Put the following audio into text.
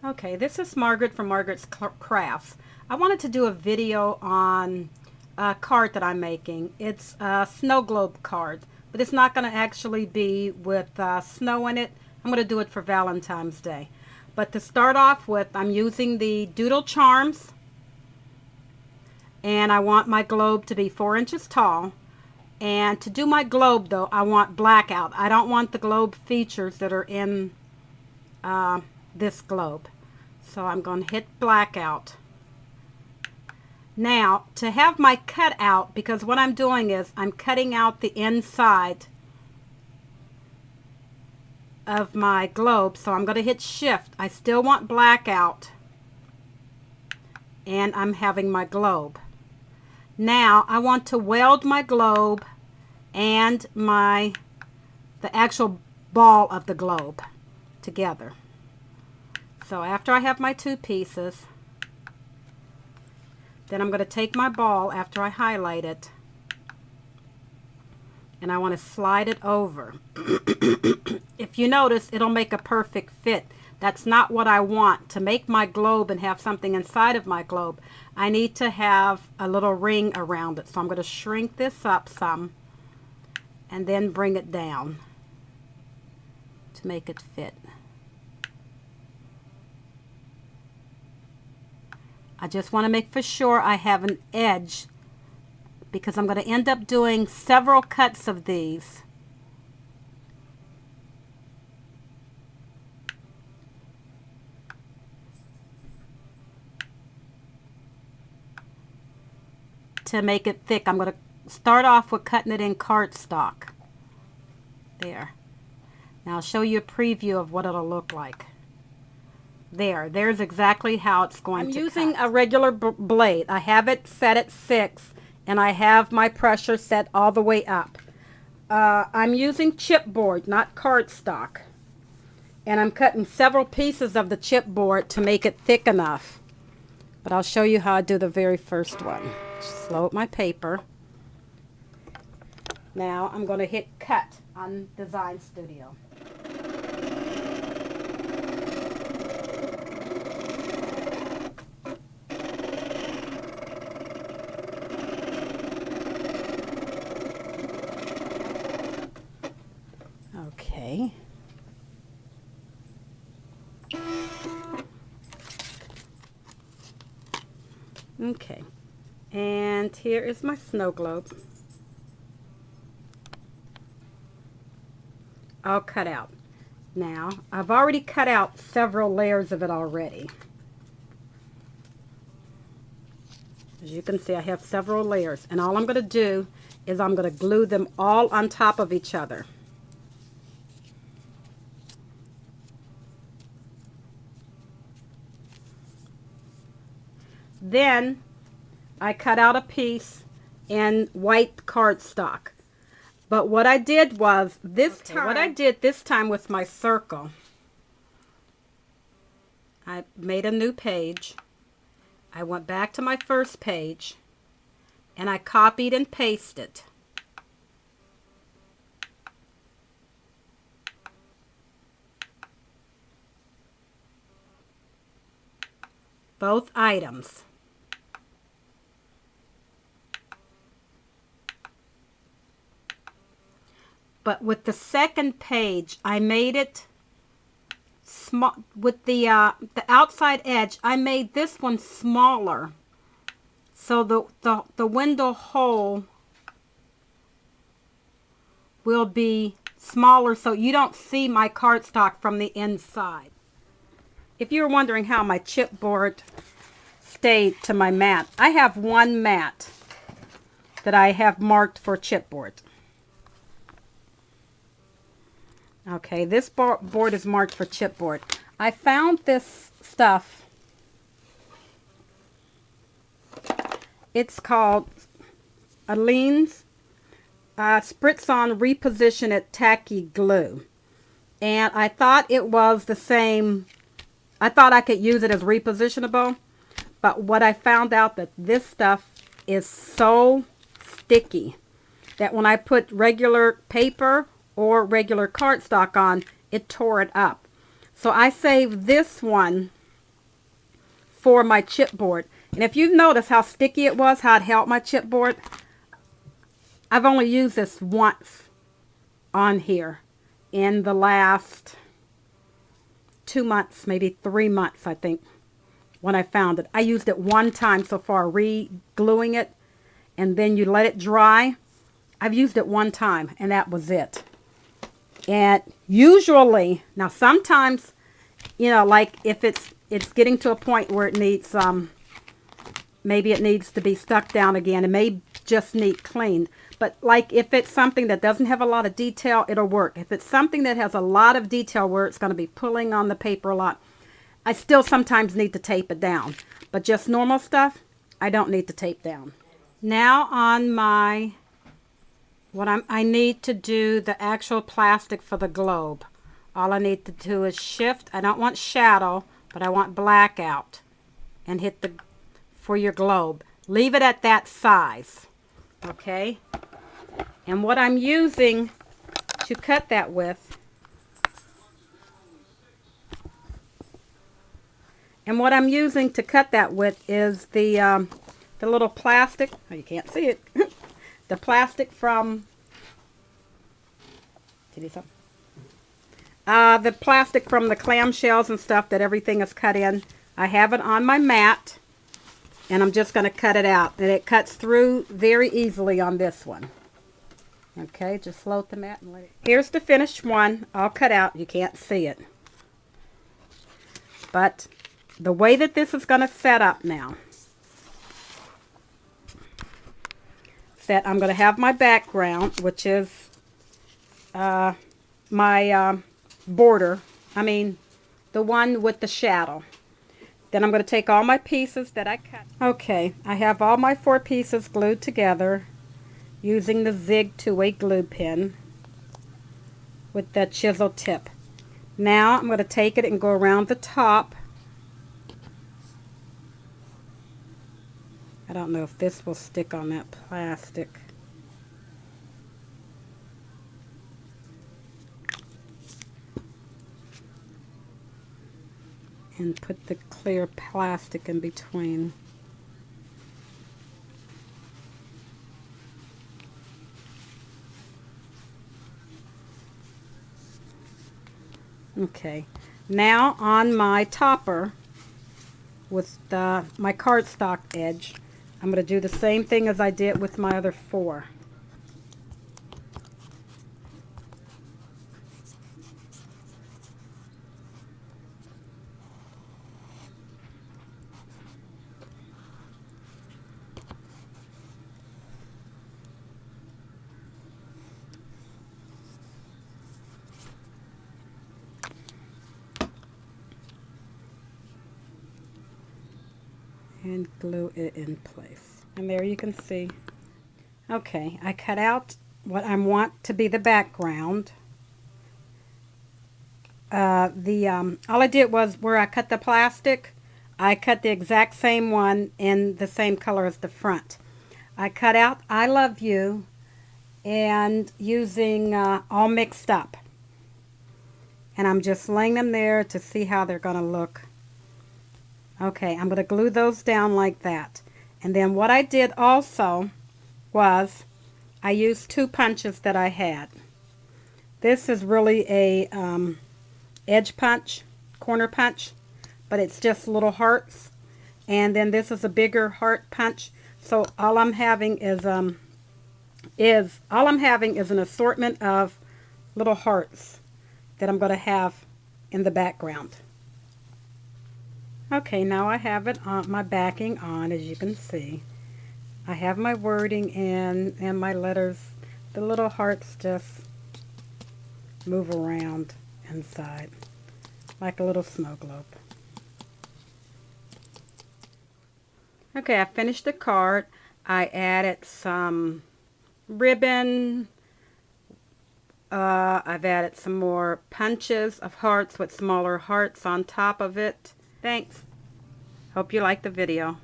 Okay, this is Margaret from Margaret's Crafts. I wanted to do a video on a card that I'm making. It's a snow globe card, but it's not going to actually be with snow in it. I'm going to do it for Valentine's Day. But to start off with, I'm using the Doodle Charms, and I want my globe to be 4 inches tall. And to do my globe, though, I want blackout. I don't want the globe features that are in this globe. So I'm going to hit blackout. Now, to have my cut out, because what I'm doing is I'm cutting out the inside of my globe, so I'm going to hit shift. I still want blackout, and I'm having my globe. Now I want to weld my globe and the actual ball of the globe together. So after I have my two pieces, then I'm going to take my ball after I highlight it, and I want to slide it over. If you notice, it'll make a perfect fit. That's not what I want. To make my globe and have something inside of my globe, I need to have a little ring around it. So I'm going to shrink this up some and then bring it down to make it fit. I just want to make for sure I have an edge, because I'm going to end up doing several cuts of these. To make it thick, I'm going to start off with cutting it in cardstock. There. Now I'll show you a preview of what it'll look like. There's exactly how it's going to cut. I'm using a regular blade. I have it set at 6, and I have my pressure set all the way up. I'm using chipboard, not cardstock. And I'm cutting several pieces of the chipboard to make it thick enough. But I'll show you how I do the very first one. Just load my paper. Now I'm going to hit cut on Design Studio. Okay. Okay. And here is my snow globe. All cut out. Now, I've already cut out several layers of it already. As you can see, I have several layers. And all I'm going to do is I'm going to glue them all on top of each other. Then I cut out a piece in white cardstock. But what I did was this time with my circle, I made a new page. I went back to my first page and I copied and pasted both items. But with the second page, I made it small. With the outside edge, I made this one smaller, so the window hole will be smaller, so you don't see my cardstock from the inside. If you're wondering how my chipboard stayed to my mat, I have one mat that I have marked for chipboard. Okay, this board is marked for chipboard. I found this stuff. It's called Aleene's Spritz-On Reposition It Tacky Glue. And I thought it was the same. I thought I could use it as repositionable. But what I found out that this stuff is so sticky that when I put regular paper or regular cardstock on, it tore it up. So I saved this one for my chipboard. And if you've noticed how sticky it was, how it held my chipboard, I've only used this once on here in the last 2 months, maybe 3 months, I think, when I found it. I used it one time so far, re-gluing it, and then you let it dry. I've used it one time, and that was it. And usually, now sometimes, you know, like if it's getting to a point where it needs, maybe it needs to be stuck down again. It may just need cleaned. But like if it's something that doesn't have a lot of detail, it'll work. If it's something that has a lot of detail where it's going to be pulling on the paper a lot, I still sometimes need to tape it down. But just normal stuff, I don't need to tape down. Now on my, I need to do the actual plastic for the globe. All I need to do is shift. I don't want shadow, but I want blackout. And hit the, for your globe. Leave it at that size. Okay? And what I'm using to cut that with, is the little plastic. Oh, you can't see it. The plastic from, the plastic from the clamshells and stuff that everything is cut in. I have it on my mat, and I'm just going to cut it out. And it cuts through very easily on this one. Okay, just float the mat and let it. Here's the finished one, all cut out. You can't see it. But the way that this is going to set up now, is that I'm going to have my background, which is my border. I mean, the one with the shadow. Then I'm going to take all my pieces that I cut. Okay, I have all my 4 pieces glued together using the Zig 2-way glue pen with the chisel tip. Now I'm going to take it and go around the top. I don't know if this will stick on that plastic. And put the clear plastic in between. Okay, now on my topper with my cardstock edge, I'm going to do the same thing as I did with my other 4. And glue it in place. And there you can see. Okay, I cut out what I want to be the background. All I did was where I cut the plastic, I cut the exact same one in the same color as the front. I cut out I love you and using all mixed up. And I'm just laying them there to see how they're going to look. Okay, I'm going to glue those down like that. And then what I did also was I used 2 punches that I had. This is really a edge punch, corner punch, but it's just little hearts. And then this is a bigger heart punch. So all I'm having is an assortment of little hearts that I'm going to have in the background. Okay, now I have it on my backing on, as you can see. I have my wording in and my letters. The little hearts just move around inside like a little snow globe. Okay, I finished the card. I added some ribbon. I've added some more punches of hearts with smaller hearts on top of it. Thanks. Hope you liked the video.